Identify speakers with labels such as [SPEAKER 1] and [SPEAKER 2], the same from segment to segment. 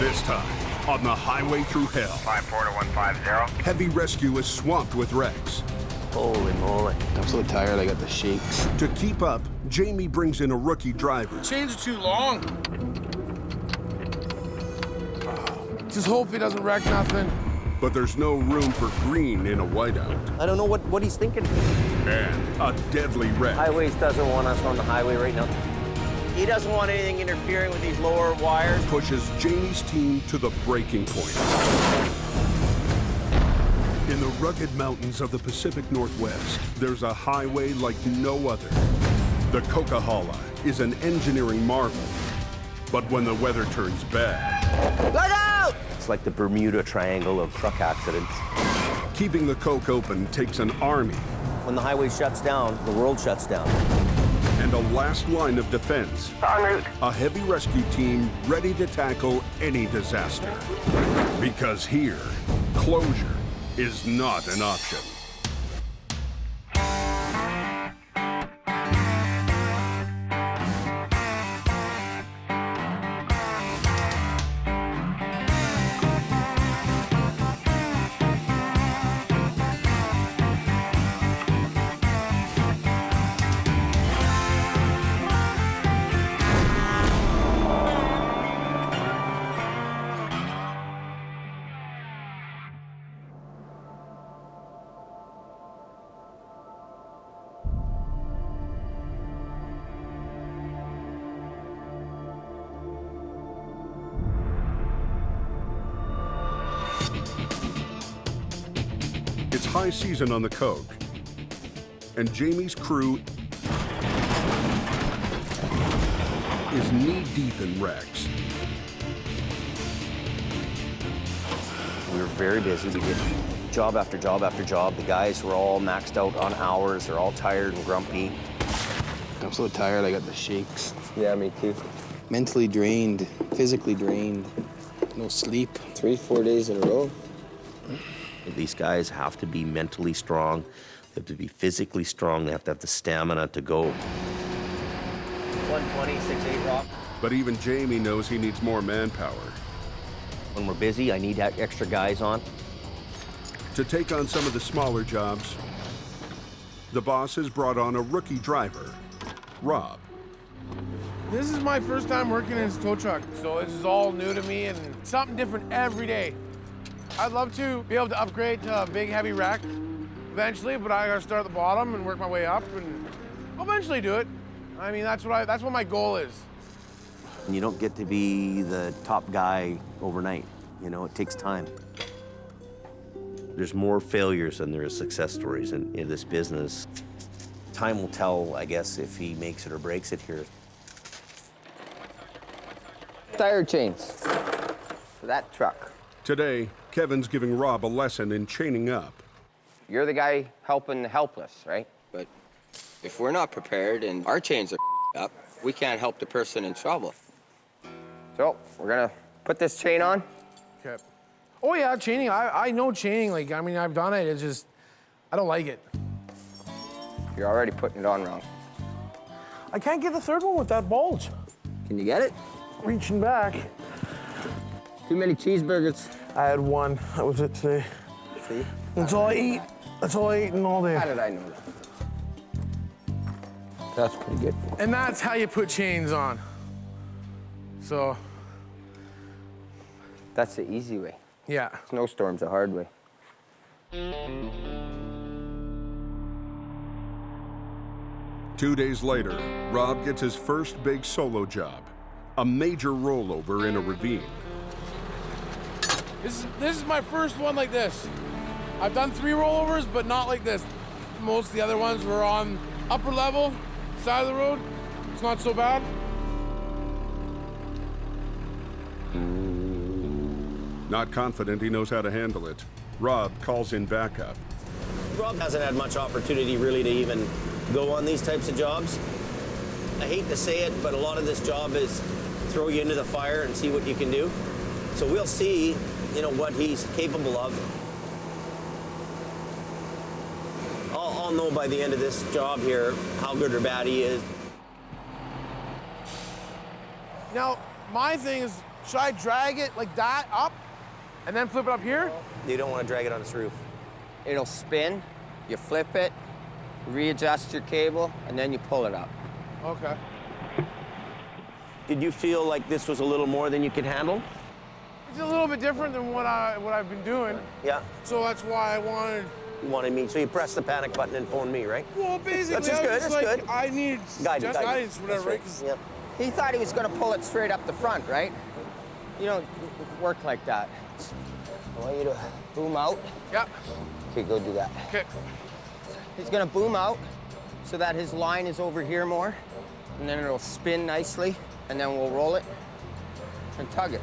[SPEAKER 1] This time, on the Highway Thru Hell,
[SPEAKER 2] 54150.
[SPEAKER 1] heavy rescue is swamped with wrecks.
[SPEAKER 3] Holy moly.
[SPEAKER 4] I'm so tired, I got the shakes.
[SPEAKER 1] To keep up, Jamie brings in a rookie driver.
[SPEAKER 5] Chains are too long. Just hope he doesn't wreck nothing.
[SPEAKER 1] But there's no room for green in a whiteout.
[SPEAKER 3] I don't know what he's thinking.
[SPEAKER 1] And a deadly wreck.
[SPEAKER 3] Highways doesn't want us on the highway right now. He doesn't want anything interfering with these lower wires.
[SPEAKER 1] Pushes Jamie's team to the breaking point. In the rugged mountains of the Pacific Northwest, there's a highway like no other. The Coquihalla is an engineering marvel. But when the weather turns bad...
[SPEAKER 3] Look out! It's like the Bermuda Triangle of truck accidents.
[SPEAKER 1] Keeping the Coke open takes an army.
[SPEAKER 3] When the highway shuts down, the world shuts down.
[SPEAKER 1] And a last line of defense.
[SPEAKER 2] En route.
[SPEAKER 1] A heavy rescue team ready to tackle any disaster. Because here, closure is not an option. It's high season on the Coke, and Jamie's crew is knee-deep in wrecks.
[SPEAKER 3] We were very busy. We did job after job after job. The guys were all maxed out on hours. They're all tired and grumpy.
[SPEAKER 4] I'm so tired, I got the shakes.
[SPEAKER 3] Yeah, me too.
[SPEAKER 4] Mentally drained, physically drained, no sleep.
[SPEAKER 3] 3-4 days in a row. These guys have to be mentally strong. They have to be physically strong. They have to have the stamina to go. 120, 6'8" rock.
[SPEAKER 1] But even Jamie knows he needs more manpower.
[SPEAKER 3] When we're busy, I need extra guys on.
[SPEAKER 1] To take on some of the smaller jobs, the boss has brought on a rookie driver, Rob.
[SPEAKER 5] This is my first time working in his tow truck, so this is all new to me and something different every day. I'd love to be able to upgrade to a big, heavy wreck eventually, but I gotta start at the bottom and work my way up, and I'll eventually do it. I mean, that's what my goal is.
[SPEAKER 3] You don't get to be the top guy overnight. You know, it takes time. There's more failures than there is success stories in this business. Time will tell, I guess, if he makes it or breaks it here.
[SPEAKER 6] Tire chains for that truck.
[SPEAKER 1] Today, Kevin's giving Rob a lesson in chaining up.
[SPEAKER 6] You're the guy helping the helpless, right?
[SPEAKER 7] But if we're not prepared and our chains are up, we can't help the person in trouble.
[SPEAKER 6] So we're gonna put this chain on.
[SPEAKER 5] Okay. Oh yeah, chaining. I know chaining. Like, I mean, I've done it. It's just, I don't like it.
[SPEAKER 6] You're already putting it on wrong.
[SPEAKER 5] I can't get the third one with that bulge.
[SPEAKER 6] Can you get it?
[SPEAKER 5] Reaching back.
[SPEAKER 6] Too many cheeseburgers.
[SPEAKER 5] I had one. That was it today.
[SPEAKER 6] See?
[SPEAKER 5] That's all I eat. That's all I ate in all day.
[SPEAKER 6] How did I know that? That's pretty good.
[SPEAKER 5] And that's how you put chains on. So,
[SPEAKER 6] That's the easy way.
[SPEAKER 5] yeah.
[SPEAKER 6] Snowstorm's the hard way.
[SPEAKER 1] 2 days later, Rob gets his first big solo job, a major rollover in a ravine.
[SPEAKER 5] This is my first one like this. I've done 3 rollovers, but not like this. Most of the other ones were on upper level, side of the road. It's not so bad.
[SPEAKER 1] Not confident he knows how to handle it, Rob calls in backup.
[SPEAKER 3] Rob hasn't had much opportunity really to even go on these types of jobs. I hate to say it, but a lot of this job is throw you into the fire and see what you can do. So we'll see, you know, what he's capable of. I'll know by the end of this job here how good or bad he is.
[SPEAKER 5] Now, my thing is, Should I drag it like that up and then flip it up here?
[SPEAKER 3] You don't want to drag it on its roof.
[SPEAKER 7] It'll spin, you flip it, readjust your cable, and then you pull it up.
[SPEAKER 5] Okay.
[SPEAKER 3] Did you feel like this was a little more than you could handle?
[SPEAKER 5] It's a little bit different than what I've been doing.
[SPEAKER 3] Yeah.
[SPEAKER 5] So that's why I wanted.
[SPEAKER 3] You wanted me, so you pressed the panic button and phoned me, right?
[SPEAKER 5] Well, basically,
[SPEAKER 3] That's just good, that's
[SPEAKER 5] like,
[SPEAKER 3] good.
[SPEAKER 5] I need guidance, whatever, right?
[SPEAKER 3] That's Yep.
[SPEAKER 7] He thought he was gonna pull it straight up the front, right? You don't work like that. I want you to boom out.
[SPEAKER 5] Yeah.
[SPEAKER 7] Okay, go do that.
[SPEAKER 5] Okay.
[SPEAKER 7] He's gonna boom out so that his line is over here more, and then it'll spin nicely, and then we'll roll it and tug it.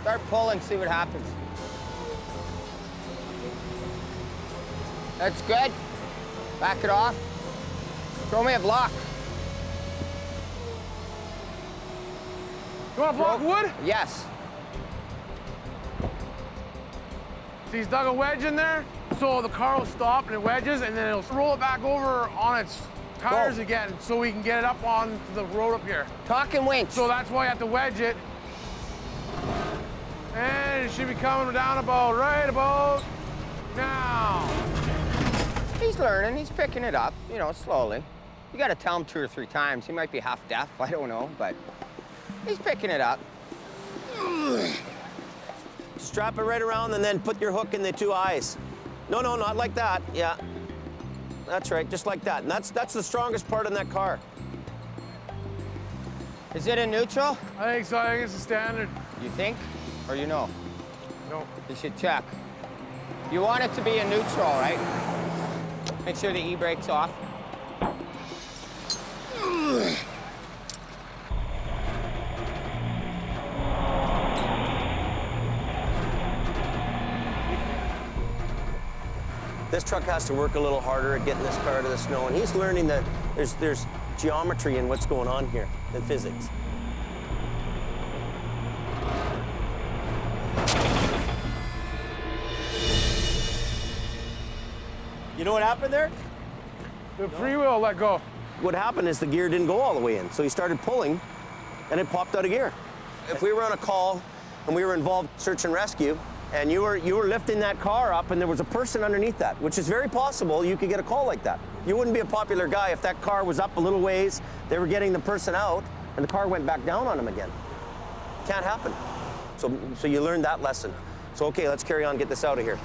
[SPEAKER 7] Start pulling, see what happens. That's good. Back it off. Throw me a block.
[SPEAKER 5] You want to block wood?
[SPEAKER 7] Yes.
[SPEAKER 5] So he's dug a wedge in there, so the car will stop and it wedges, and then it'll roll it back over on its tires
[SPEAKER 7] Go.
[SPEAKER 5] again, so we can get it up on the road up here.
[SPEAKER 7] Talking winch.
[SPEAKER 5] So that's why you have to wedge it. And it should be coming down right about now.
[SPEAKER 7] He's learning, he's picking it up, you know, slowly. You gotta tell him 2 or 3 times. He might be half deaf, I don't know, but he's picking it up.
[SPEAKER 3] Strap it right around and then put your hook in the 2 eyes. No, not like that. Yeah. That's right, just like that. And that's the strongest part in that car.
[SPEAKER 7] Is it in neutral?
[SPEAKER 5] I think so. I think it's the standard.
[SPEAKER 7] You think, or you know?
[SPEAKER 5] No.
[SPEAKER 7] You should check. You want it to be in neutral, right? Make sure the e-brake's off.
[SPEAKER 3] This truck has to work a little harder at getting this car out of the snow, and he's learning that there's geometry in what's going on here, in physics.
[SPEAKER 8] You know what happened there?
[SPEAKER 5] The freewheel let go.
[SPEAKER 3] What happened is the gear didn't go all the way in, so he started pulling, and it popped out of gear. If we were on a call and we were involved in search and rescue, and you were lifting that car up and there was a person underneath that, which is very possible you could get a call like that. You wouldn't be a popular guy if that car was up a little ways, they were getting the person out, and the car went back down on him again. Can't happen. So you learned that lesson. So okay, let's carry on, get this out of here.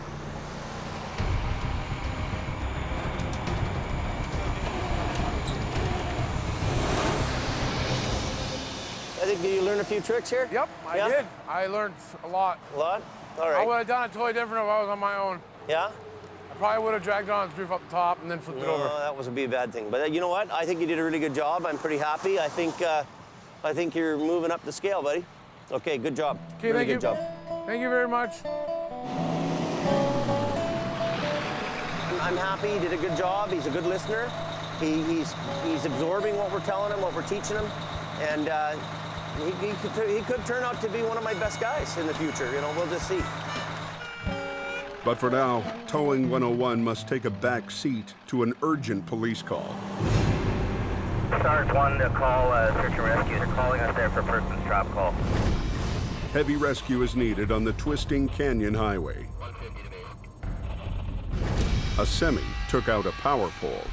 [SPEAKER 3] I think, did you learn a few tricks here?
[SPEAKER 5] Yep, I did. I learned a lot.
[SPEAKER 3] A lot? All right.
[SPEAKER 5] I would have done it totally different if I was on my own.
[SPEAKER 3] Yeah?
[SPEAKER 5] I probably would have dragged on its roof up the top and then flipped it over.
[SPEAKER 3] No, that would be a bad thing. But you know what? I think you did a really good job. I'm pretty happy. I think you're moving up the scale, buddy. Okay, good job.
[SPEAKER 5] Okay,
[SPEAKER 3] really
[SPEAKER 5] thank you.
[SPEAKER 3] good job.
[SPEAKER 5] Thank you very much.
[SPEAKER 3] I'm happy. He did a good job. He's a good listener. He's absorbing what we're telling him, what we're teaching him, and he could turn out to be one of my best guys in the future. You know, we'll just see.
[SPEAKER 1] But for now, Towing 101 must take a back seat to an urgent police call.
[SPEAKER 2] Sarge 1 to call search and rescue. They're calling us there for person's drop call.
[SPEAKER 1] Heavy rescue is needed on the twisting Canyon Highway. A semi took out a power pole.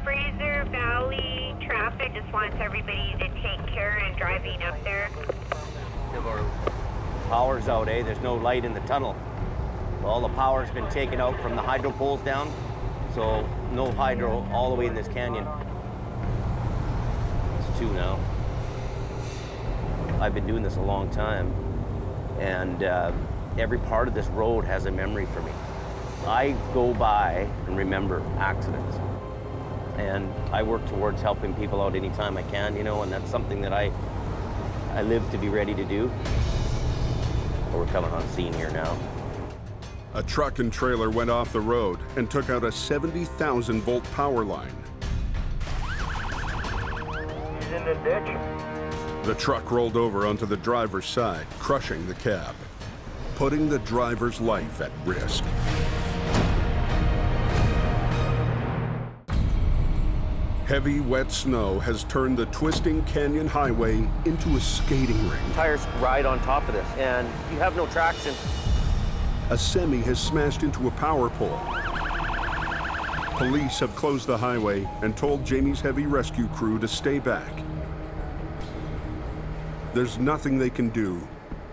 [SPEAKER 9] Fraser Valley traffic just wants everybody to take care in driving up there.
[SPEAKER 8] Power's out, eh? There's no light in the tunnel. All the power's been taken out from the hydro poles down, so no hydro all the way in this canyon. It's 2 now. I've been doing this a long time, and every part of this road has a memory for me. I go by and remember accidents, and I work towards helping people out anytime I can, you know, and that's something that I live to be ready to do. We're coming on scene here now.
[SPEAKER 1] A truck and trailer went off the road and took out a 70,000-volt power line.
[SPEAKER 2] He's in the ditch.
[SPEAKER 1] The truck rolled over onto the driver's side, crushing the cab, putting the driver's life at risk. Heavy, wet snow has turned the twisting canyon highway into a skating rink.
[SPEAKER 8] Tires ride on top of this, and you have no traction.
[SPEAKER 1] A semi has smashed into a power pole. Police have closed the highway and told Jamie's heavy rescue crew to stay back. There's nothing they can do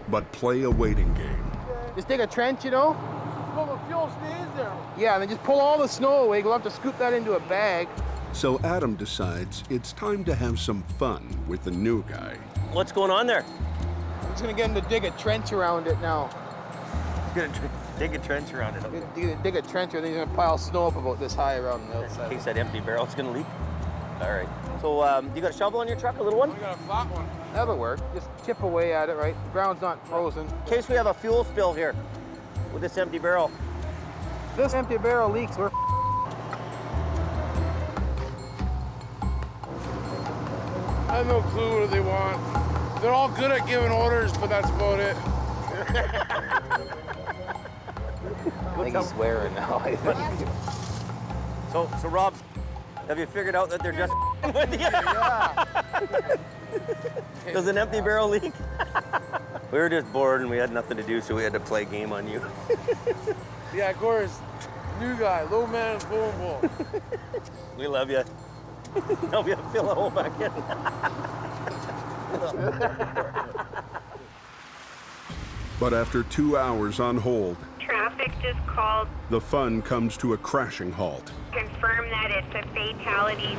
[SPEAKER 1] but play a waiting game.
[SPEAKER 5] Just dig a trench, you know? Well, the fuel stays there. Yeah, and then just pull all the snow away. We'll have to scoop that into a bag.
[SPEAKER 1] So Adam decides it's time to have some fun with the new guy.
[SPEAKER 8] What's going on there?
[SPEAKER 5] I'm just gonna get him to dig a trench around it now.
[SPEAKER 8] He's gonna dig a trench around it.
[SPEAKER 5] Dig a trench, and then he's gonna pile snow up about this high around the outside.
[SPEAKER 8] In case that empty barrel's gonna leak. All right. So you got a shovel on your truck, a little one?
[SPEAKER 5] We got a flat one. That'll work. Just chip away at it, right? The ground's not frozen.
[SPEAKER 8] In case we have a fuel spill here with this empty barrel.
[SPEAKER 5] This empty barrel leaks. We're I have no clue what they want. They're all good at giving orders, but that's about it.
[SPEAKER 7] I think he's swearing now.
[SPEAKER 8] So Rob, have you figured out that they're just with you?
[SPEAKER 5] Yeah.
[SPEAKER 8] Does an empty barrel leak? We were just bored and we had nothing to do, so we had to play a game on you.
[SPEAKER 5] Yeah, of course. New guy, low man, boom, boom.
[SPEAKER 8] We love you. Help you fill a hole back in.
[SPEAKER 1] But after 2 hours on hold,
[SPEAKER 9] Traffic just called.
[SPEAKER 1] the fun comes to a crashing halt,
[SPEAKER 9] Confirm that it's a fatality.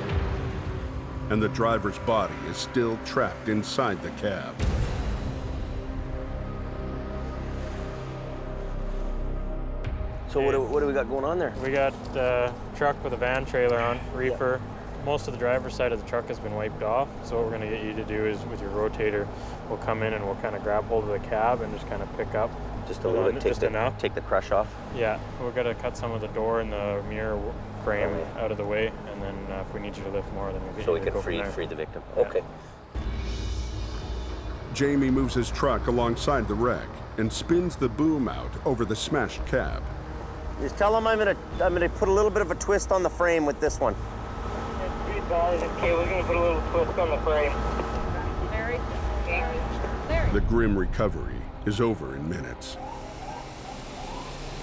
[SPEAKER 1] and the driver's body is still trapped inside the cab.
[SPEAKER 8] So what do we got going on there?
[SPEAKER 10] We got a truck with a van trailer on, reefer. Most of the driver's side of the truck has been wiped off. So what we're gonna get you to do is with your rotator, we'll come in and we'll kind of grab hold of the cab and just kind of pick up.
[SPEAKER 8] Just a little bit, take the crush off.
[SPEAKER 10] Yeah, we're gonna cut some of the door and the mirror frame out of the way, and then if we need you to lift more, then we'll get
[SPEAKER 8] So
[SPEAKER 10] you
[SPEAKER 8] we
[SPEAKER 10] to
[SPEAKER 8] can
[SPEAKER 10] go from there.
[SPEAKER 8] free the victim.
[SPEAKER 10] Yeah.
[SPEAKER 8] Okay.
[SPEAKER 1] Jamie moves his truck alongside the wreck and spins the boom out over the smashed cab.
[SPEAKER 8] Just tell them I'm gonna put a little bit of a twist on the frame with this one.
[SPEAKER 2] Okay, we're gonna put a little twist on the frame.
[SPEAKER 1] The grim recovery is over in minutes.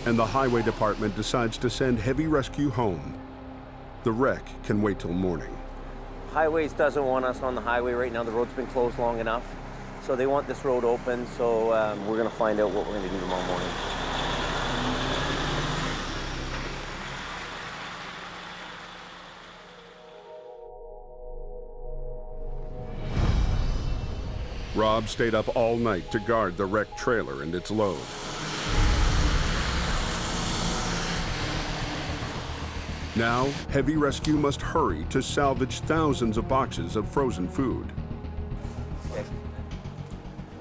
[SPEAKER 1] And the highway department decides to send heavy rescue home. The wreck can wait till morning.
[SPEAKER 8] Highways doesn't want us on the highway right now. The road's been closed long enough. So they want this road open, so we're gonna find out what we're gonna do tomorrow morning.
[SPEAKER 1] Rob stayed up all night to guard the wrecked trailer and its load. Now, heavy rescue must hurry to salvage thousands of boxes of frozen food.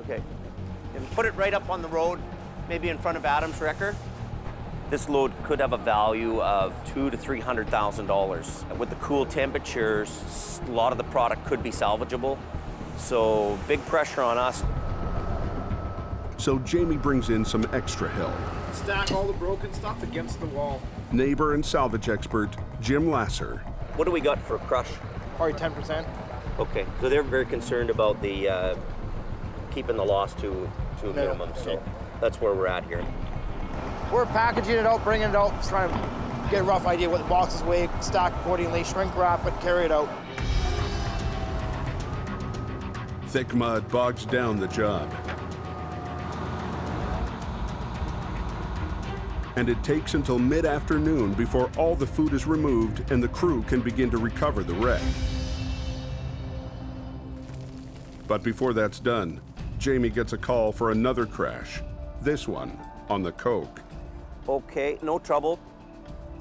[SPEAKER 8] Okay. And put it right up on the road, maybe in front of Adam's wrecker. This load could have a value of $200,000 to $300,000. With the cool temperatures, a lot of the product could be salvageable. So big pressure on us.
[SPEAKER 1] So Jamie brings in some extra help.
[SPEAKER 11] Stack all the broken stuff against the wall.
[SPEAKER 1] Neighbor and salvage expert Jim Lasser.
[SPEAKER 8] What do we got for crush?
[SPEAKER 5] Probably 10%.
[SPEAKER 8] Okay, so they're very concerned about the keeping the loss to a minimum. So that's where we're at here.
[SPEAKER 5] We're packaging it out, bringing it out, just trying to get a rough idea what the boxes weigh, stack accordingly, shrink wrap it, carry it out.
[SPEAKER 1] Thick mud bogs down the job. And it takes until mid-afternoon before all the food is removed and the crew can begin to recover the wreck. But before that's done, Jamie gets a call for another crash, this one on the Coke.
[SPEAKER 8] Okay, no trouble.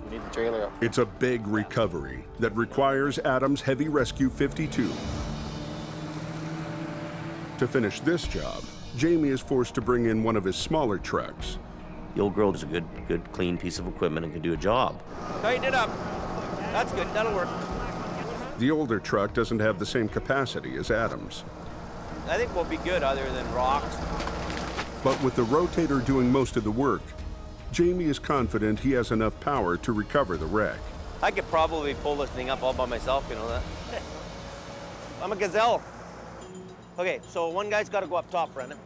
[SPEAKER 7] We need the trailer up.
[SPEAKER 1] It's a big recovery that requires Adam's Heavy Rescue 52. To finish this job, Jamie is forced to bring in one of his smaller trucks.
[SPEAKER 8] The old girl is a good, clean piece of equipment and can do a job.
[SPEAKER 7] Tighten it up. That's good, that'll work.
[SPEAKER 1] The older truck doesn't have the same capacity as Adam's.
[SPEAKER 7] I think we'll be good other than rocks.
[SPEAKER 1] But with the rotator doing most of the work, Jamie is confident he has enough power to recover the wreck.
[SPEAKER 3] I could probably pull this thing up all by myself, you know that? I'm a gazelle. Okay, so one guy's got to go up top, Brendan.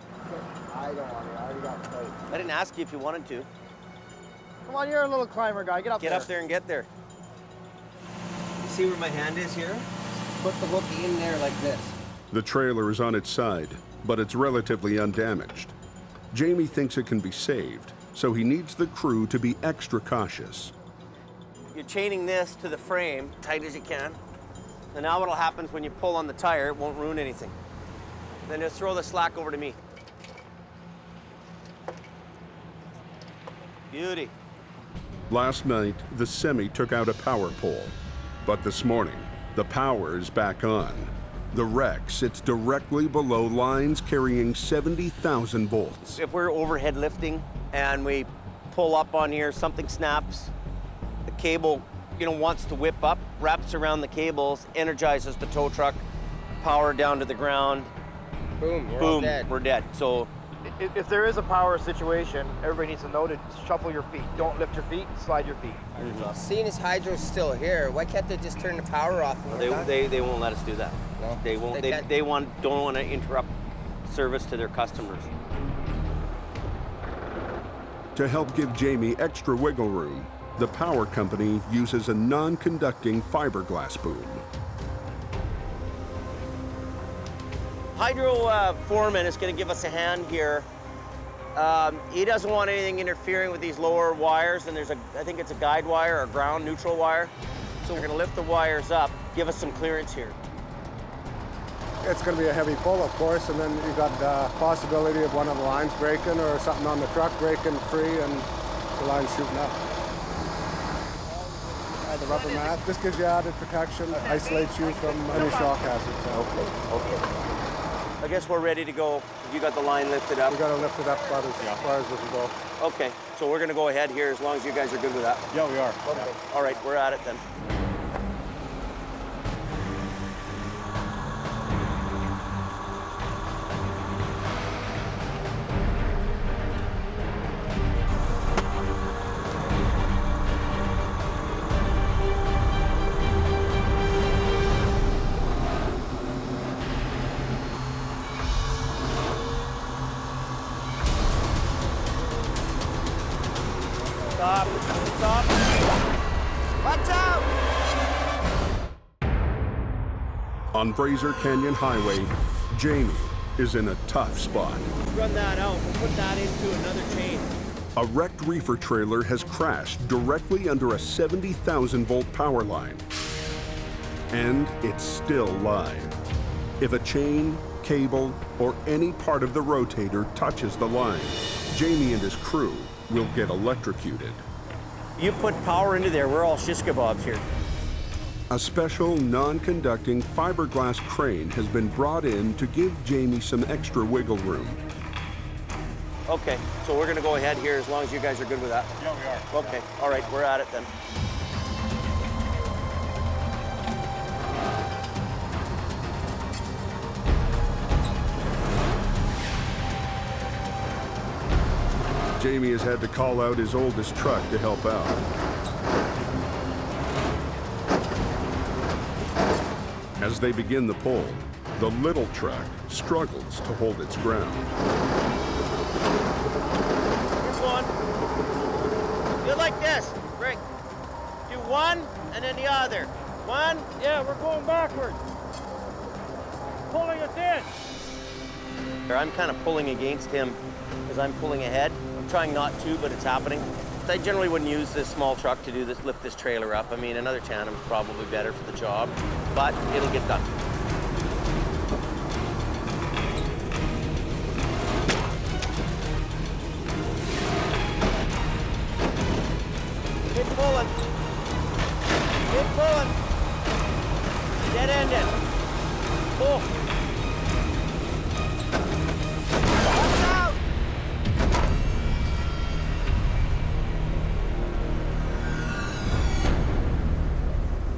[SPEAKER 11] I don't want to. I already got tight.
[SPEAKER 3] I didn't ask you if you wanted to.
[SPEAKER 11] Come on, you're a little climber guy. Get up there.
[SPEAKER 3] Get up there and get there. You see where my hand is here?
[SPEAKER 7] Put the hook in there like this.
[SPEAKER 1] The trailer is on its side, but it's relatively undamaged. Jamie thinks it can be saved, so he needs the crew to be extra cautious.
[SPEAKER 3] You're chaining this to the frame, tight as you can. And now what'll happen is when you pull on the tire, it won't ruin anything. Then just throw the slack over to me. Beauty.
[SPEAKER 1] Last night, the semi took out a power pole, but this morning, the power is back on. The wreck sits directly below lines carrying 70,000 volts.
[SPEAKER 3] If we're overhead lifting and we pull up on here, something snaps, the cable, wants to whip up, wraps around the cables, energizes the tow truck, power down to the ground.
[SPEAKER 7] Boom, we're all
[SPEAKER 3] Boom,
[SPEAKER 7] dead.
[SPEAKER 3] we're dead. So
[SPEAKER 11] If there is a power situation, everybody needs to know to shuffle your feet. Don't lift your feet, slide your feet.
[SPEAKER 7] Seeing as hydro's still here, why can't they just turn the power off? And we're done?
[SPEAKER 3] they won't let us do that.
[SPEAKER 7] No?
[SPEAKER 3] They won't.
[SPEAKER 7] They
[SPEAKER 3] They
[SPEAKER 7] can't?
[SPEAKER 3] don't want to interrupt service to their customers.
[SPEAKER 1] To help give Jamie extra wiggle room, the power company uses a non-conducting fiberglass boom.
[SPEAKER 3] Hydro foreman is going to give us a hand here. He doesn't want anything interfering with these lower wires, and I think it's a guide wire or ground neutral wire. So we're going to lift the wires up, give us some clearance here.
[SPEAKER 12] It's going to be a heavy pull, of course, and then you've got the possibility of one of the lines breaking or something on the truck breaking free and the line shooting up. The rubber mat, this gives you added protection, isolates you from any shock hazards.
[SPEAKER 3] Okay. I guess we're ready to go. You got the line lifted up?
[SPEAKER 12] We got to lift it up about as far as we can go.
[SPEAKER 3] Okay, so we're going to go ahead here as long as you guys are good with that.
[SPEAKER 12] Yeah, we are.
[SPEAKER 3] Okay. All right, we're at it then. Stop. Stop. Watch out!
[SPEAKER 1] On Fraser Canyon Highway, Jamie is in a tough spot.
[SPEAKER 3] Run that out. We'll put that into another chain.
[SPEAKER 1] A wrecked reefer trailer has crashed directly under a 70,000 volt power line. And it's still live. If a chain, cable, or any part of the rotator touches the line, Jamie and his crew will get electrocuted.
[SPEAKER 3] You put power into there, we're all shish kebabs here.
[SPEAKER 1] A special non-conducting fiberglass crane has been brought in to give Jamie some extra wiggle room.
[SPEAKER 3] Okay, so we're gonna go ahead here as long as you guys are good with that.
[SPEAKER 12] Yeah, we are.
[SPEAKER 3] Okay, all right, we're at it then.
[SPEAKER 1] Jamie has had to call out his oldest truck to help out. As they begin the pull, the little truck struggles to hold its ground.
[SPEAKER 3] Here's one. Do like this, Rick. Do one and then the other. One.
[SPEAKER 10] Yeah, we're going backwards. Pulling us in.
[SPEAKER 3] I'm kind of pulling against him because I'm pulling ahead. I'm trying not to, but it's happening. I generally wouldn't use this small truck to do this, lift this trailer up. I mean, another tandem's probably better for the job, but it'll get done. Keep pulling. Keep pulling. Dead ended. Pull. Watch out!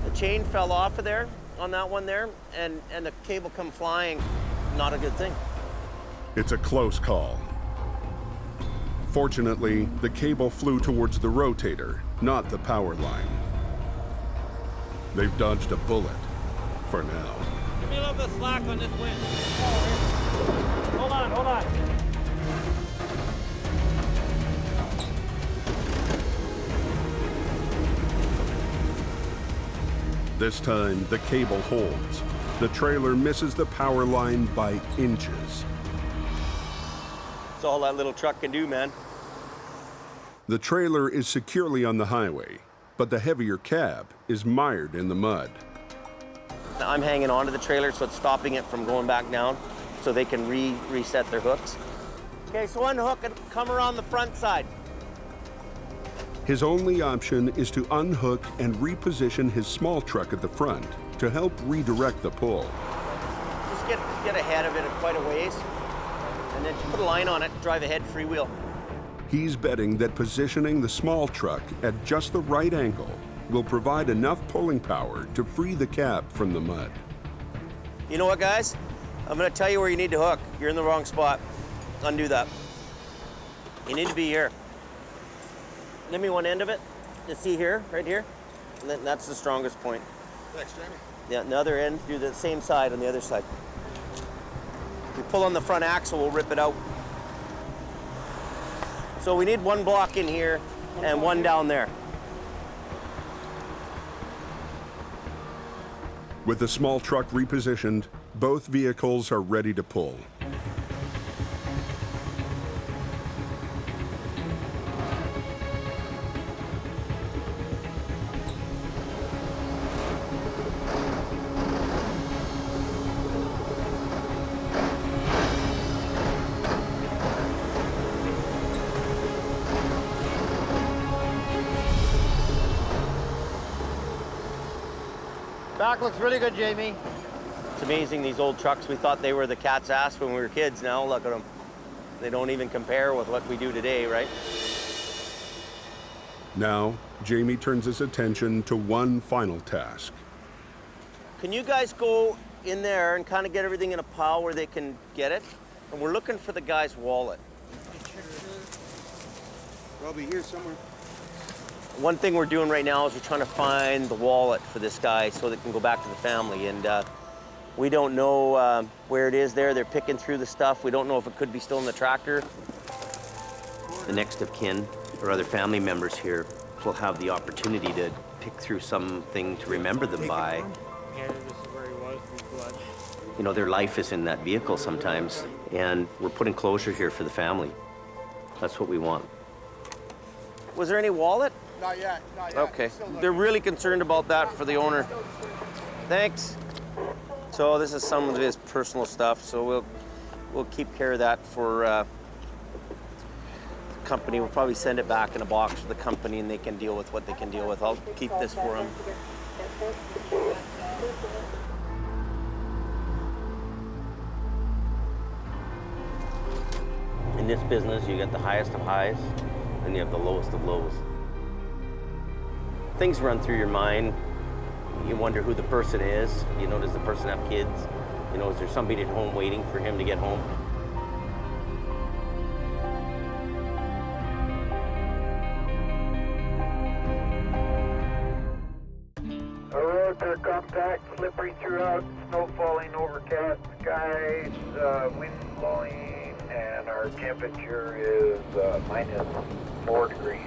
[SPEAKER 3] The chain fell off of there, on that one there, and the cable come flying. Not a good thing.
[SPEAKER 1] It's a close call. Fortunately, the cable flew towards the rotator, not the power line. They've dodged a bullet for now.
[SPEAKER 10] Give me a little bit of slack on this wind. Hold on, hold on.
[SPEAKER 1] This time, the cable holds. The trailer misses the power line by inches.
[SPEAKER 3] That's all that little truck can do, man.
[SPEAKER 1] The trailer is securely on the highway, but the heavier cab is mired in the mud.
[SPEAKER 3] I'm hanging onto the trailer, so it's stopping it from going back down, so they can reset their hooks. Okay, so unhook and come around the front side.
[SPEAKER 1] His only option is to unhook and reposition his small truck at the front to help redirect the pull.
[SPEAKER 3] Just get ahead of it quite a ways, and then put a line on it, drive ahead freewheel.
[SPEAKER 1] He's betting that positioning the small truck at just the right angle will provide enough pulling power to free the cab from the mud.
[SPEAKER 3] You know what, guys? I'm gonna tell you where you need to hook. You're in the wrong spot. Undo that. You need to be here. Give me one end of it. You see here, right here? And then that's the strongest point.
[SPEAKER 6] Thanks, Jamie.
[SPEAKER 3] Yeah, the other end, do the same side on the other side. We pull on the front axle, we'll rip it out. So we need one block in here and one down there.
[SPEAKER 1] With the small truck repositioned, both vehicles are ready to pull.
[SPEAKER 11] Back looks really good, Jamie.
[SPEAKER 3] It's amazing, these old trucks, we thought they were the cat's ass when we were kids. Now look at them. They don't even compare with what we do today, right?
[SPEAKER 1] Now, Jamie turns his attention to one final task.
[SPEAKER 3] Can you guys go in there and kind of get everything in a pile where they can get it? And we're looking for the guy's wallet.
[SPEAKER 4] Probably here somewhere.
[SPEAKER 3] One thing we're doing right now is we're trying to find the wallet for this guy so they can go back to the family. And we don't know where it is there. They're picking through the stuff. We don't know if it could be still in the tractor. The next of kin or other family members here will have the opportunity to pick through something to remember them by.
[SPEAKER 10] Yeah, this is where he was, his blood.
[SPEAKER 3] You know, their life is in that vehicle sometimes, and we're putting closure here for the family. That's what we want. Was there any wallet?
[SPEAKER 5] Not yet, not yet.
[SPEAKER 3] Okay, they're really concerned about that for the owner. Thanks. So this is some of his personal stuff, so we'll keep care of that for the company. We'll probably send it back in a box for the company and they can deal with what they can deal with. I'll keep this for him. In this business, you get the highest of highs and you have the lowest of lows. Things run through your mind. You wonder who the person is. You know, does the person have kids? You know, is there somebody at home waiting for him to get home?
[SPEAKER 2] The roads are compact, slippery throughout, snow falling, overcast skies, wind blowing, and our temperature is -4 degrees.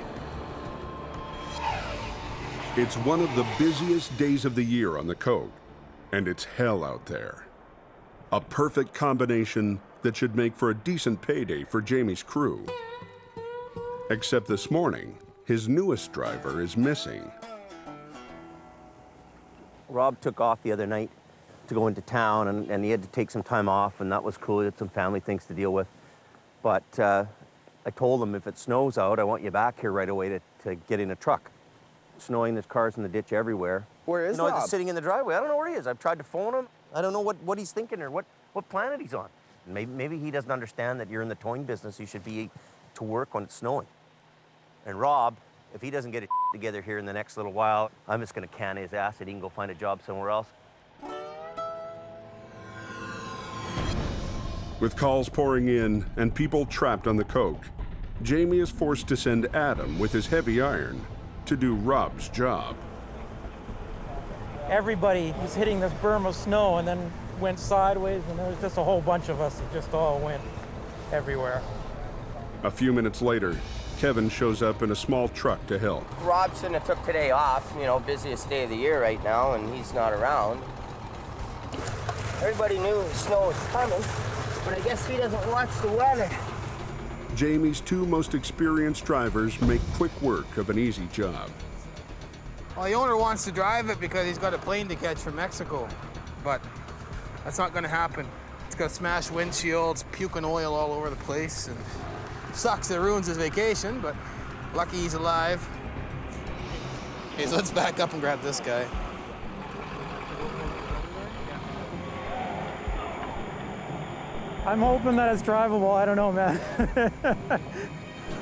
[SPEAKER 1] It's one of the busiest days of the year on the coast, and it's hell out there. A perfect combination that should make for a decent payday for Jamie's crew. Except this morning, his newest driver is missing.
[SPEAKER 3] Rob took off the other night to go into town, and he had to take some time off, and that was cool. He had some family things to deal with. But I told him, if it snows out, I want you back here right away to get in a truck. Snowing, there's cars in the ditch everywhere.
[SPEAKER 7] Where is Rob?
[SPEAKER 3] He's sitting in the driveway. I don't know where he is. I've tried to phone him. I don't know what he's thinking or what planet he's on. Maybe he doesn't understand that you're in the towing business. You should be to work when it's snowing. And Rob, if he doesn't get it together here in the next little while, I'm just going to can his ass and he can go find a job somewhere else.
[SPEAKER 1] With calls pouring in and people trapped on the coke, Jamie is forced to send Adam with his heavy iron to do Rob's job.
[SPEAKER 13] everybody was hitting this berm of snow and then went sideways, and there was just a whole bunch of us that just all went everywhere.
[SPEAKER 1] A few minutes later, Kevin shows up in a small truck to help.
[SPEAKER 7] Rob shouldn't have took today off, you know, busiest day of the year right now, and he's not around. Everybody knew the snow was coming, but I guess he doesn't watch the weather.
[SPEAKER 1] Jamie's two most experienced drivers make quick work of an easy job.
[SPEAKER 14] Well, the owner wants to drive it because he's got a plane to catch from Mexico, but that's not going to happen. It's got smashed windshields, puking oil all over the place, and sucks. It ruins his vacation, but lucky he's alive. Okay, so let's back up and grab this guy.
[SPEAKER 13] I'm hoping that it's drivable. I don't know, man.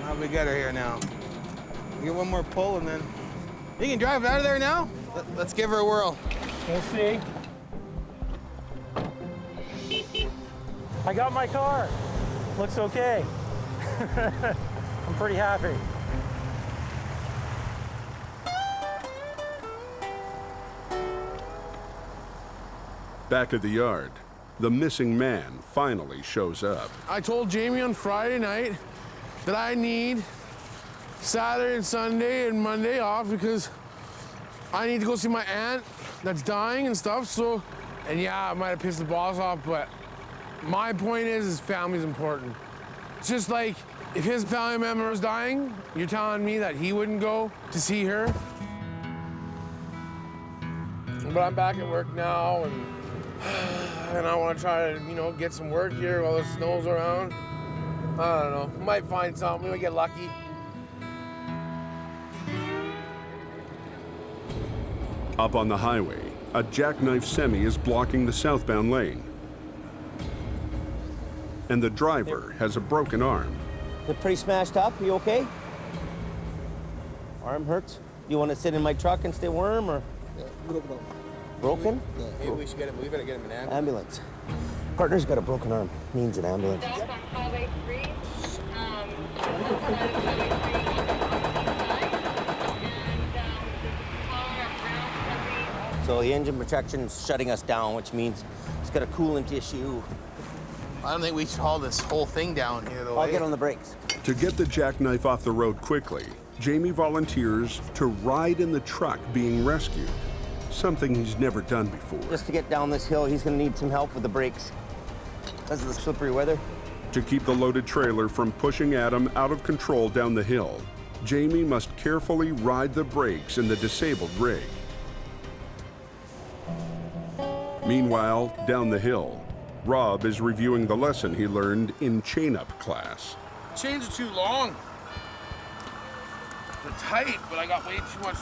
[SPEAKER 14] How we get her here now? We get one more pull and then... You can drive out of there now? Let's give her a whirl.
[SPEAKER 13] We'll see. I got my car. Looks okay. I'm pretty happy.
[SPEAKER 1] Back at the yard, the missing man finally shows up.
[SPEAKER 5] I told Jamie on Friday night that I need Saturday and Sunday and Monday off because I need to go see my aunt that's dying and stuff, so, and yeah, I might have pissed the boss off, but my point is his family's important. It's just like, if his family member was dying, you're telling me that he wouldn't go to see her? But I'm back at work now, and I want to try to, you know, get some work here while the snow's around. I don't know, might find something, we might get lucky.
[SPEAKER 1] Up on the highway, a jackknife semi is blocking the southbound lane. And the driver has a broken arm.
[SPEAKER 3] They're pretty smashed up. You okay? Arm hurts? You want to sit in my truck and stay warm, or?
[SPEAKER 15] Yeah, broken.
[SPEAKER 3] Broken?
[SPEAKER 15] Yeah.
[SPEAKER 6] Maybe we should get him. We better get him an ambulance.
[SPEAKER 3] Ambulance. Partner's got a broken arm. Needs an ambulance.
[SPEAKER 9] Highway 3.
[SPEAKER 3] So the engine protection is shutting us down, which means it's got a coolant issue.
[SPEAKER 14] I don't think we should haul this whole thing down here, though.
[SPEAKER 3] I'll get on the brakes.
[SPEAKER 1] To get the jackknife off the road quickly, Jamie volunteers to ride in the truck being rescued, something he's never done before.
[SPEAKER 3] Just to get down this hill, he's going to need some help with the brakes because of the slippery weather.
[SPEAKER 1] To keep the loaded trailer from pushing Adam out of control down the hill, Jamie must carefully ride the brakes in the disabled rig. Meanwhile, down the hill, Rob is reviewing the lesson he learned in chain-up class.
[SPEAKER 5] Chains are too long. They're tight, but I got way too much.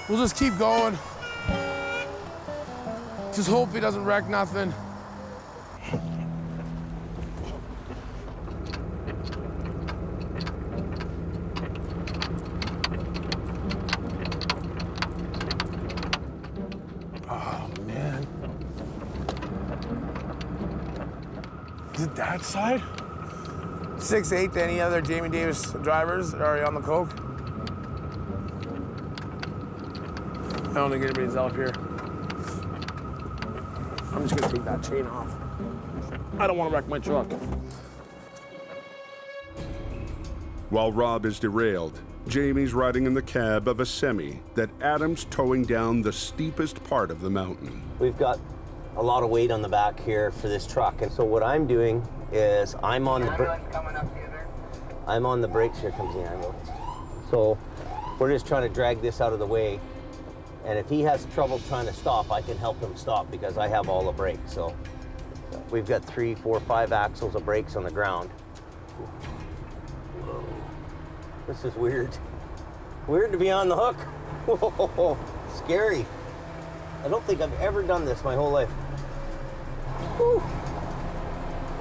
[SPEAKER 5] We'll just keep going. Just hope he doesn't wreck nothing. Oh, man. Is it that side? 6'8" to any other Jamie Davis drivers are on the coke. I don't think anybody's out here. I'm just gonna take that chain off. I don't want to wreck my truck.
[SPEAKER 1] While Rob is derailed, Jamie's riding in the cab of a semi that Adam's towing down the steepest part of the mountain.
[SPEAKER 3] We've got a lot of weight on the back here for this truck, and so what I'm doing is I'm on the brakes. Here comes the ambulance. So we're just trying to drag this out of the way. And if he has trouble trying to stop, I can help him stop because I have all the brakes. So we've got 3, 4, 5 axles of brakes on the ground. This is weird. Weird to be on the hook. Whoa, scary. I don't think I've ever done this my whole life. Whew.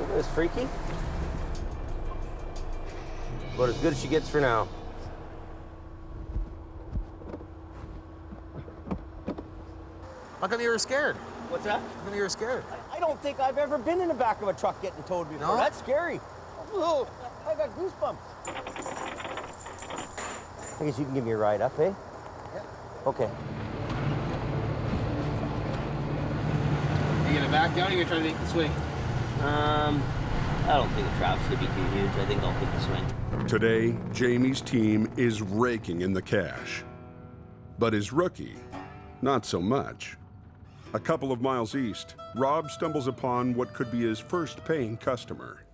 [SPEAKER 3] Isn't this freaky? But as good as she gets for now.
[SPEAKER 14] How come you were scared?
[SPEAKER 3] What's that?
[SPEAKER 14] How come you were scared?
[SPEAKER 3] I don't think I've ever been in the back of a truck getting towed before.
[SPEAKER 14] No?
[SPEAKER 3] That's scary.
[SPEAKER 8] Whoa, I got goosebumps. I guess you can give me a ride up, eh?
[SPEAKER 7] Yeah.
[SPEAKER 8] Okay.
[SPEAKER 7] Are you gonna back down or are you gonna try to make the swing?
[SPEAKER 8] I don't think the trap's gonna be too huge. I think I'll take the swing.
[SPEAKER 1] Today, Jamie's team is raking in the cash. But his rookie, not so much. A couple of miles east, Rob stumbles upon what could be his first paying customer.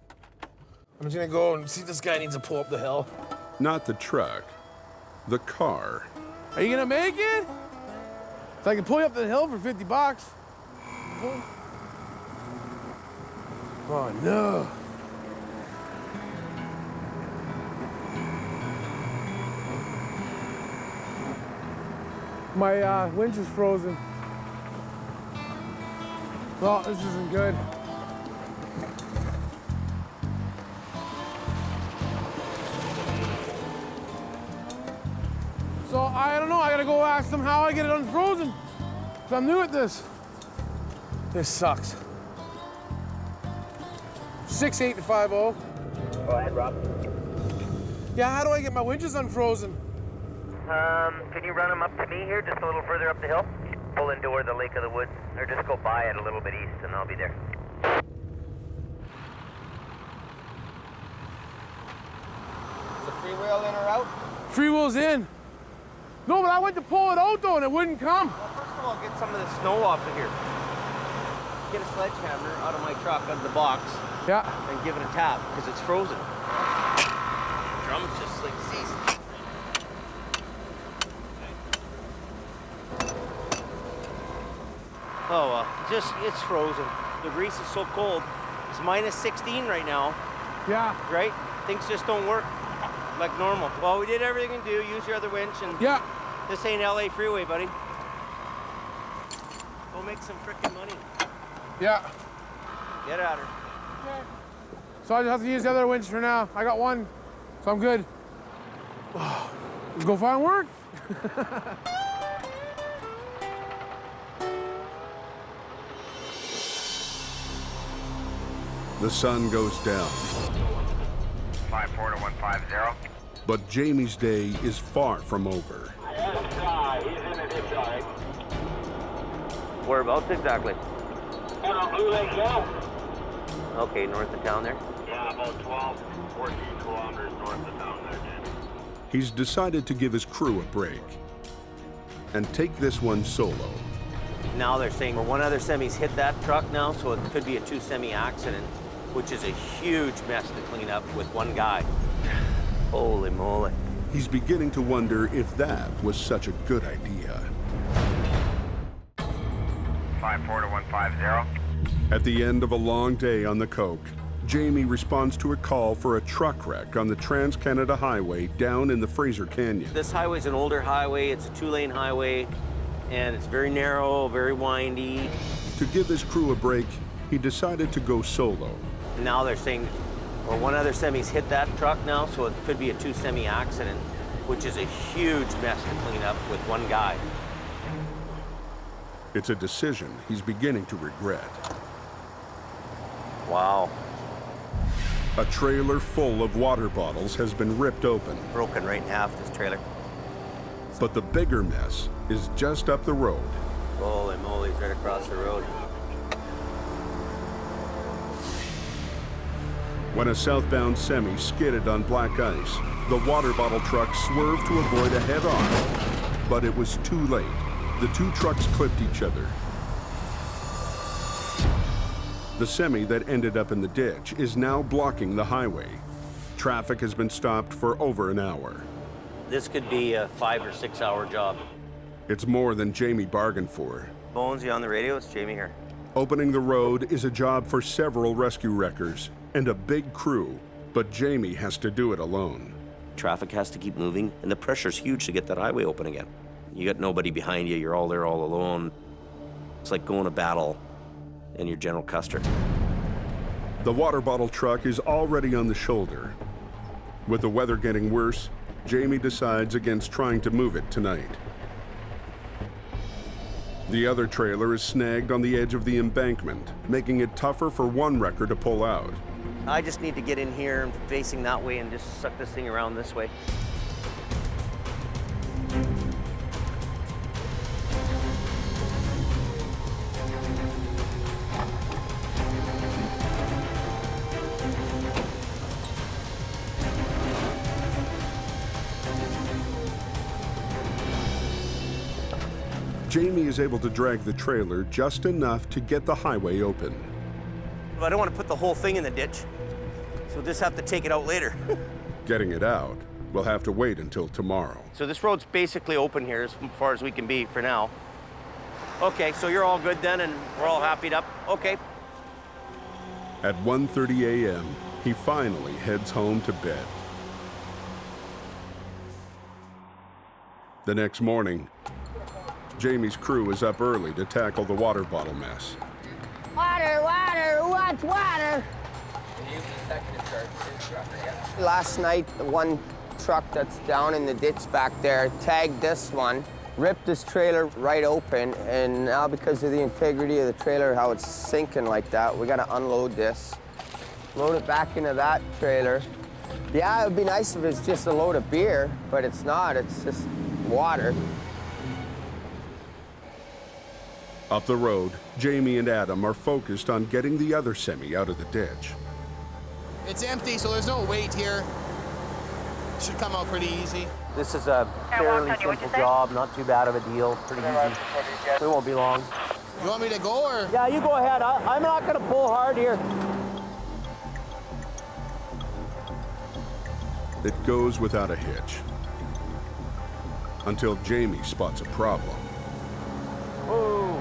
[SPEAKER 5] I'm just gonna go and see if this guy needs to pull up the hill.
[SPEAKER 1] Not the truck, the car.
[SPEAKER 5] Are you gonna make it? So I can pull you up the hill for 50 bucks. Oh no. My winch is frozen. Well, this isn't good. So I don't know, I gotta go ask them how I get it unfrozen. So I'm new at this. This sucks. 6'8" to 5'0".
[SPEAKER 2] Go ahead, Rob.
[SPEAKER 5] Yeah, how do I get my winches unfrozen?
[SPEAKER 2] Can you run them up to me here, just a little further up the hill? Pull into where the Lake of the Woods, or just go by it a little bit east, and I'll be there.
[SPEAKER 7] Is the freewheel in or out?
[SPEAKER 5] Freewheel's in. No, but I went to pull it out though, and it wouldn't come.
[SPEAKER 8] Well, first of all, get some of the snow off of here. Get a sledgehammer out of my truck, out of the box.
[SPEAKER 5] Yeah.
[SPEAKER 8] And give it a tap, because it's frozen. Drum's just like seized. Oh, it's frozen. The grease is so cold. It's minus 16 right now.
[SPEAKER 5] Yeah.
[SPEAKER 8] Right? Things just don't work like normal. Well, we did everything we can do. Use your other winch, and
[SPEAKER 5] yeah.
[SPEAKER 8] This ain't LA freeway, buddy. Go make some freaking money.
[SPEAKER 5] Yeah.
[SPEAKER 8] Get at her.
[SPEAKER 5] Okay. So I just have to use the other winch for now. I got one, so I'm good. Let's go find work.
[SPEAKER 1] The sun goes down.
[SPEAKER 2] 54 to 150.
[SPEAKER 1] But Jamie's day is far from over.
[SPEAKER 8] Whereabouts exactly?
[SPEAKER 2] Blue Lake Hill.
[SPEAKER 8] Okay, north of town there?
[SPEAKER 2] Yeah, about 12, 14 kilometers north of town there, Jim.
[SPEAKER 1] He's decided to give his crew a break and take this one solo.
[SPEAKER 8] Now they're saying one other semi's hit that truck now, so it could be a 2-semi accident, which is a huge mess to clean up with one guy. Holy moly.
[SPEAKER 1] He's beginning to wonder if that was such a good idea.
[SPEAKER 2] 54 to 150.
[SPEAKER 1] At the end of a long day on the coke, Jamie responds to a call for a truck wreck on the Trans-Canada Highway down in the Fraser Canyon.
[SPEAKER 8] This highway's an older highway. It's a 2-lane highway, and it's very narrow, very windy.
[SPEAKER 1] To give his crew a break, he decided to go solo.
[SPEAKER 8] Now they're saying, well, one other semi's hit that truck now, so it could be a 2-semi accident, which is a huge mess to clean up with one guy.
[SPEAKER 1] It's a decision he's beginning to regret.
[SPEAKER 8] Wow.
[SPEAKER 1] A trailer full of water bottles has been ripped open.
[SPEAKER 8] Broken right in half, this trailer.
[SPEAKER 1] But the bigger mess is just up the road.
[SPEAKER 8] Holy moly, it's right across the road.
[SPEAKER 1] When a southbound semi skidded on black ice, the water bottle truck swerved to avoid a head-on. But it was too late. The two trucks clipped each other. The semi that ended up in the ditch is now blocking the highway. Traffic has been stopped for over an hour.
[SPEAKER 8] This could be a 5 or 6 hour job.
[SPEAKER 1] It's more than Jamie bargained for.
[SPEAKER 8] Bones, you on the radio? It's Jamie here.
[SPEAKER 1] Opening the road is a job for several rescue wreckers and a big crew, but Jamie has to do it alone.
[SPEAKER 8] Traffic has to keep moving, and the pressure's huge to get that highway open again. You got nobody behind you, you're all there all alone. It's like going to battle and you're General Custer.
[SPEAKER 1] The water bottle truck is already on the shoulder. With the weather getting worse, Jamie decides against trying to move it tonight. The other trailer is snagged on the edge of the embankment, making it tougher for one wrecker to pull out.
[SPEAKER 8] I just need to get in here and facing that way and just suck this thing around this way.
[SPEAKER 1] Jamie is able to drag the trailer just enough to get the highway open.
[SPEAKER 8] I don't want to put the whole thing in the ditch, so we'll just have to take it out later.
[SPEAKER 1] Getting it out will have to wait until tomorrow.
[SPEAKER 8] So this road's basically open here as far as we can be for now. Okay, so you're all good then, and we're all happy up? Okay.
[SPEAKER 1] At 1:30 a.m., he finally heads home to bed. The next morning, Jamie's crew is up early to tackle the water bottle mess.
[SPEAKER 7] Water, water, who wants water? Last night, the one truck that's down in the ditch back there tagged this one, ripped this trailer right open, and now because of the integrity of the trailer, how it's sinking like that, we gotta unload this, load it back into that trailer. Yeah, it would be nice if it's just a load of beer, but it's not, it's just water.
[SPEAKER 1] Up the road, Jamie and Adam are focused on getting the other semi out of the ditch.
[SPEAKER 14] It's empty, so there's no weight here. Should come out pretty easy.
[SPEAKER 8] This is a fairly simple job, not too bad of a deal, pretty easy. We won't be long.
[SPEAKER 14] You want me to go, or?
[SPEAKER 8] Yeah, you go ahead. I'm not going to pull hard here.
[SPEAKER 1] It goes without a hitch. Until Jamie spots a problem.
[SPEAKER 8] Ooh.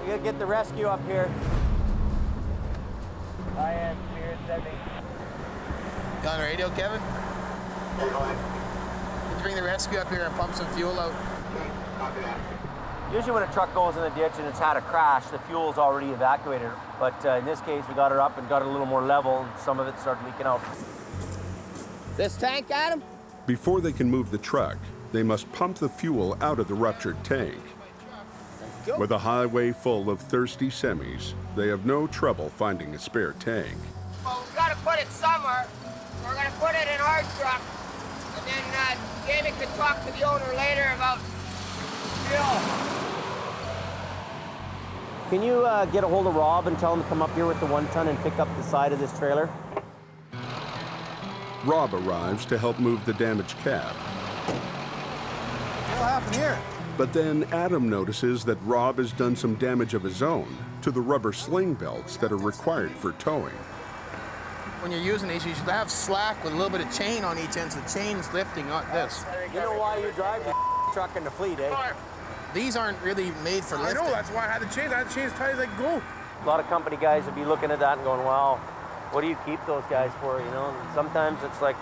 [SPEAKER 8] We gotta get the rescue up here. I am Spirit 70.
[SPEAKER 14] You on the radio, Kevin? Yeah, go ahead. Let's bring the rescue up here and pump some fuel out.
[SPEAKER 8] Usually when a truck goes in the ditch and it's had a crash, the fuel's already evacuated. But in this case, we got her up and got it a little more level, and some of it started leaking out.
[SPEAKER 7] This tank, Adam?
[SPEAKER 1] Before they can move the truck, they must pump the fuel out of the ruptured tank. With a highway full of thirsty semis, they have no trouble finding a spare tank.
[SPEAKER 7] Well, we've got to put it somewhere. We're going to put it in our truck. And then Jamie can talk to the owner later about fuel.
[SPEAKER 8] Can you get a hold of Rob and tell him to come up here with the 1 ton and pick up the side of this trailer?
[SPEAKER 1] Rob arrives to help move the damaged cab.
[SPEAKER 14] What'll happen here?
[SPEAKER 1] But then Adam notices that Rob has done some damage of his own to the rubber sling belts that are required for towing.
[SPEAKER 14] When you're using these, you should have slack with a little bit of chain on each end, so the chain's lifting, not this.
[SPEAKER 8] You know why you drive the truck in the fleet, eh?
[SPEAKER 14] These aren't really made for lifting.
[SPEAKER 5] I know, that's why I had the chains. I had the chains tight as I go.
[SPEAKER 8] A lot of company guys would be looking at that and going, wow, what do you keep those guys for, you know? And sometimes it's like...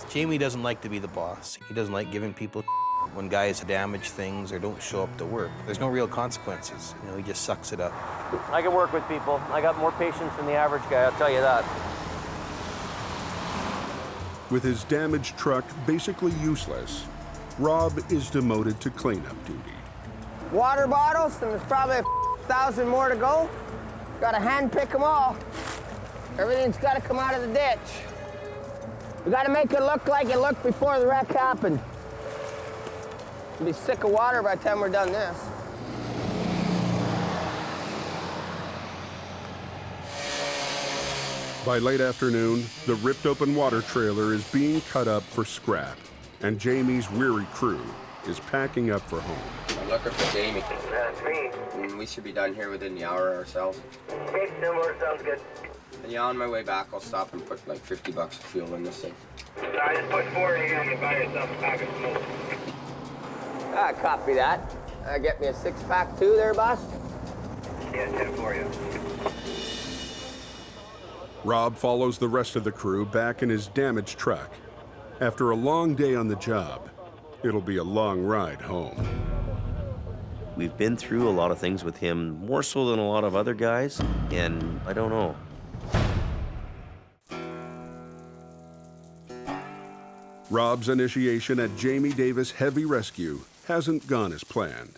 [SPEAKER 15] Jamie doesn't like to be the boss. He doesn't like giving people when guys damage things or don't show up to work. There's no real consequences. You know, he just sucks it up.
[SPEAKER 8] I can work with people. I got more patience than the average guy, I'll tell you that.
[SPEAKER 1] With his damaged truck basically useless, Rob is demoted to cleanup duty.
[SPEAKER 7] Water bottles, and there's probably 1,000 more to go. Got to hand pick them all. Everything's got to come out of the ditch. We got to make it look like it looked before the wreck happened. We'll be sick of water by the time we're done this.
[SPEAKER 1] By late afternoon, the ripped open water trailer is being cut up for scrap, and Jamie's weary crew is packing up for home.
[SPEAKER 6] I'm looking for Jamie.
[SPEAKER 2] That's me.
[SPEAKER 6] We should be done here within the hour ourselves.
[SPEAKER 2] Okay, similar, sounds good.
[SPEAKER 6] And yeah, on my way back, I'll stop and put like 50 bucks of fuel in this thing.
[SPEAKER 2] I just put 40 and you buy yourself a pack of smoke.
[SPEAKER 7] Ah, copy that. Get me a 6-pack too there, boss?
[SPEAKER 2] Yeah, 10 for you.
[SPEAKER 1] Rob follows the rest of the crew back in his damaged truck. After a long day on the job, it'll be a long ride home.
[SPEAKER 8] We've been through a lot of things with him, more so than a lot of other guys, and I don't know.
[SPEAKER 1] Rob's initiation at Jamie Davis Heavy Rescue hasn't gone as planned.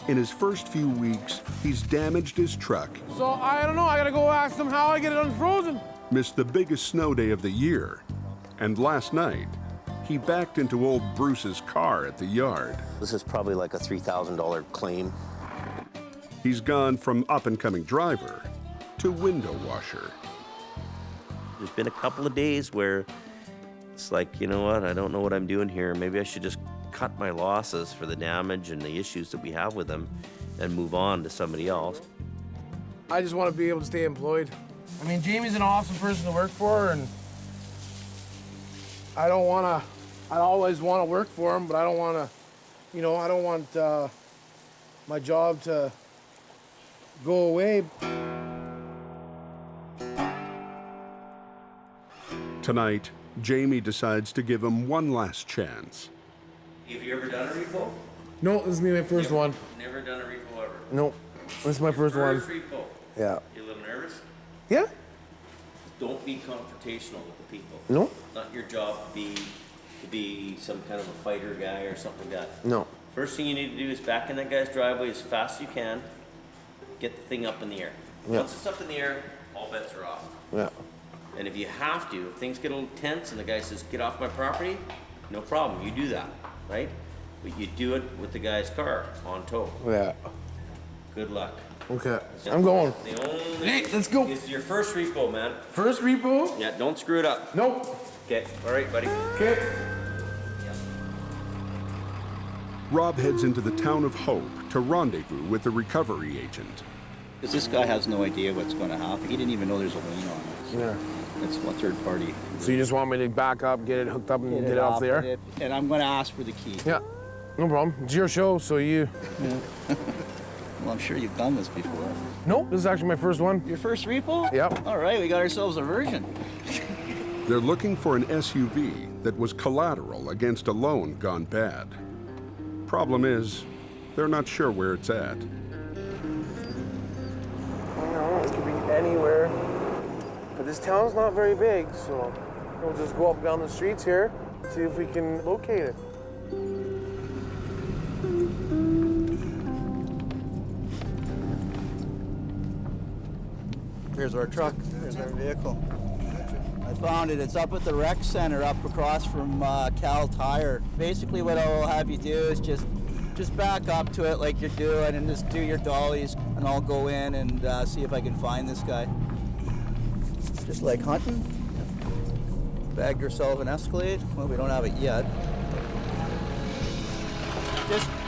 [SPEAKER 1] In his first few weeks, he's damaged his truck,
[SPEAKER 5] So I don't know, I gotta go ask them how I get it unfrozen.
[SPEAKER 1] missed the biggest snow day of the year, and last night, he backed into old Bruce's car at the yard.
[SPEAKER 3] This is probably like a $3,000 claim.
[SPEAKER 1] He's gone from up-and-coming driver to window washer.
[SPEAKER 8] There's been a couple of days where it's like, you know what, I don't know what I'm doing here. Maybe I should just cut my losses for the damage and the issues that we have with them and move on to somebody else.
[SPEAKER 5] I just want to be able to stay employed. I mean, Jamie's an awesome person to work for, and I always want to work for him, but I don't want to, you know, I don't want my job to go away.
[SPEAKER 1] Tonight, Jamie decides to give him one last chance.
[SPEAKER 8] Have you ever done a repo?
[SPEAKER 5] No, this is my first one.
[SPEAKER 8] Never done a repo ever.
[SPEAKER 5] No, this is my first one.
[SPEAKER 8] First repo.
[SPEAKER 5] Yeah.
[SPEAKER 8] You a little nervous?
[SPEAKER 5] Yeah?
[SPEAKER 8] Don't be confrontational with the people.
[SPEAKER 5] No.
[SPEAKER 8] Not your job to be some kind of a fighter guy or something like that.
[SPEAKER 5] No.
[SPEAKER 8] First thing you need to do is back in that guy's driveway as fast as you can. Get the thing up in the air.
[SPEAKER 5] Yeah.
[SPEAKER 8] Once it's up in the air, all bets are off.
[SPEAKER 5] Yeah.
[SPEAKER 8] And if you have to, if things get a little tense and the guy says, get off my property, no problem, you do that, right? But you do it with the guy's car on tow.
[SPEAKER 5] Yeah.
[SPEAKER 8] Good luck.
[SPEAKER 5] Okay. I'm going.
[SPEAKER 8] The only
[SPEAKER 5] Hey, let's go.
[SPEAKER 8] This is your first repo, man.
[SPEAKER 5] First repo?
[SPEAKER 8] Yeah, don't screw it up.
[SPEAKER 5] Nope.
[SPEAKER 8] Okay, all right, buddy.
[SPEAKER 5] Okay.
[SPEAKER 1] Rob heads into the town of Hope to rendezvous with the recovery agent.
[SPEAKER 16] Because this guy has no idea what's going to happen. He didn't even know there's a lien on it.
[SPEAKER 5] Yeah.
[SPEAKER 16] It's one third party.
[SPEAKER 5] So you just want me to back up, get it hooked up, and get it off there?
[SPEAKER 16] And I'm going to ask for the key.
[SPEAKER 5] Yeah. No problem. It's your show, so you...
[SPEAKER 16] Yeah. Well, I'm sure you've done this before.
[SPEAKER 5] No, this is actually my first one.
[SPEAKER 16] Your first repo?
[SPEAKER 5] Yep.
[SPEAKER 16] All right, we got ourselves a virgin.
[SPEAKER 1] They're looking for an SUV that was collateral against a loan gone bad. Problem is, they're not sure where it's at.
[SPEAKER 5] No, it could be anywhere. But this town's not very big, so we'll just go up and down the streets here, see if we can locate it.
[SPEAKER 16] Here's our truck. Here's our vehicle. I found it. It's up at the rec center up across from Cal Tire. Basically what I'll have you do is just back up to it like you're doing and just do your dollies, and I'll go in and see if I can find this guy. Just like hunting. Bag yourself an Escalade. Well, we don't have it yet.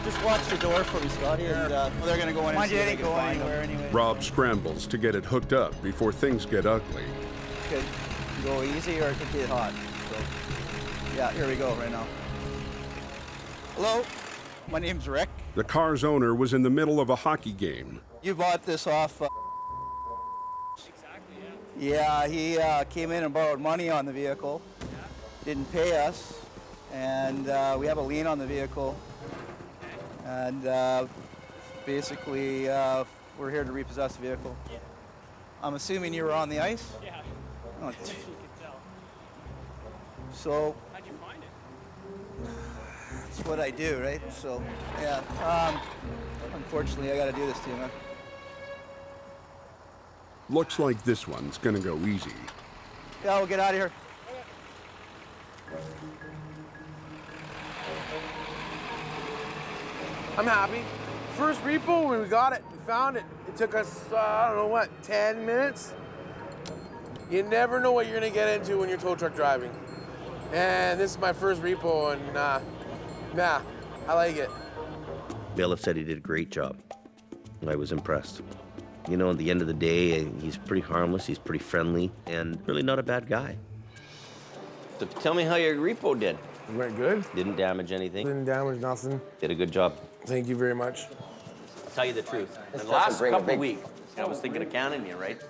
[SPEAKER 16] Just watch the door for me, Scotty, and they're gonna go in and see if they can find him.
[SPEAKER 1] Rob scrambles to get it hooked up before things get ugly.
[SPEAKER 16] Could go easy or it could get hot. So, yeah, here we go right now. Hello, my name's Rick.
[SPEAKER 1] The car's owner was in the middle of a hockey game.
[SPEAKER 16] You bought this off. Yeah, he came in and borrowed money on the vehicle. Didn't pay us, and we have a lien on the vehicle. And basically, we're here to repossess the vehicle. Yeah. I'm assuming you were on the ice?
[SPEAKER 17] Yeah.
[SPEAKER 16] Oh,
[SPEAKER 17] You could tell.
[SPEAKER 16] so,
[SPEAKER 17] How'd you find it?
[SPEAKER 16] it's what I do, right? So, yeah. Unfortunately, I got to do this to you, man.
[SPEAKER 1] Looks like this one's gonna go easy.
[SPEAKER 16] Yeah, we'll get out of here.
[SPEAKER 5] I'm happy. First repo, when we got it, we found it. It took us, I don't know what, 10 minutes? You never know what you're gonna get into when you're tow truck driving. And this is my first repo, and I like it.
[SPEAKER 8] Bailiff said he did a great job. I was impressed. You know, at the end of the day, he's pretty harmless, he's pretty friendly, and really not a bad guy. So tell me how your repo did.
[SPEAKER 5] It went good.
[SPEAKER 8] Didn't damage anything.
[SPEAKER 5] Didn't damage nothing.
[SPEAKER 8] Did a good job.
[SPEAKER 5] Thank you very much.
[SPEAKER 8] I'll tell you the truth. In the
[SPEAKER 7] doesn't
[SPEAKER 8] last
[SPEAKER 7] bring a
[SPEAKER 8] couple
[SPEAKER 7] big-
[SPEAKER 8] weeks, I was thinking of canning you, right?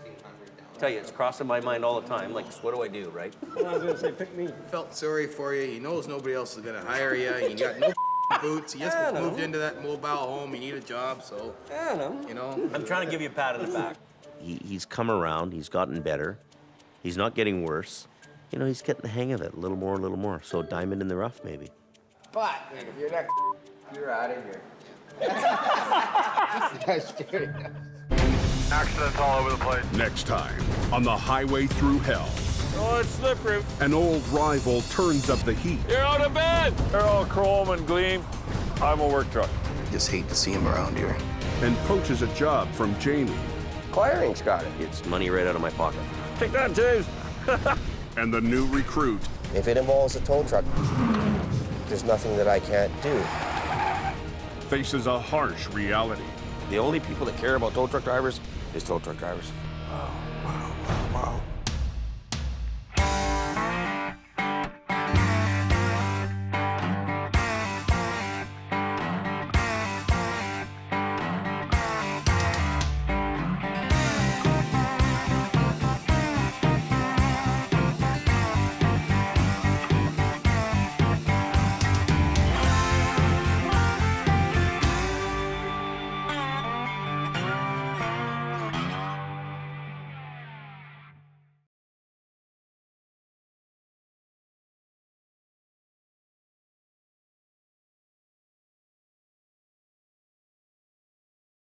[SPEAKER 8] I tell you, it's crossing my mind all the time. Like, what do I do, right?
[SPEAKER 14] I was gonna say, pick me. Felt sorry for you. He knows nobody else is gonna hire you. You got no boots. You just moved into that mobile home. You need a job, so. You know.
[SPEAKER 8] I'm trying to give you a pat on the back. He's come around. He's gotten better. He's not getting worse. You know, he's getting the hang of it a little more, a little more. So diamond in the rough, maybe.
[SPEAKER 7] But if you're not, you're out of here.
[SPEAKER 2] Accidents all over the place.
[SPEAKER 1] Next time on the Highway Thru Hell,
[SPEAKER 2] Oh, it's slippery.
[SPEAKER 1] an old rival turns up the heat.
[SPEAKER 2] You're out of bed. They're all chrome and gleam. I'm a work truck.
[SPEAKER 4] Just hate to see him around here.
[SPEAKER 1] And poaches a job from Jamie.
[SPEAKER 6] Acquiring's got it.
[SPEAKER 8] It's money right out of my pocket.
[SPEAKER 2] Take that, James.
[SPEAKER 1] And the new recruit
[SPEAKER 7] If it involves a tow truck, there's nothing that I can't do.
[SPEAKER 1] faces a harsh reality.
[SPEAKER 8] The only people that care about tow truck drivers is tow truck drivers.
[SPEAKER 1] Wow.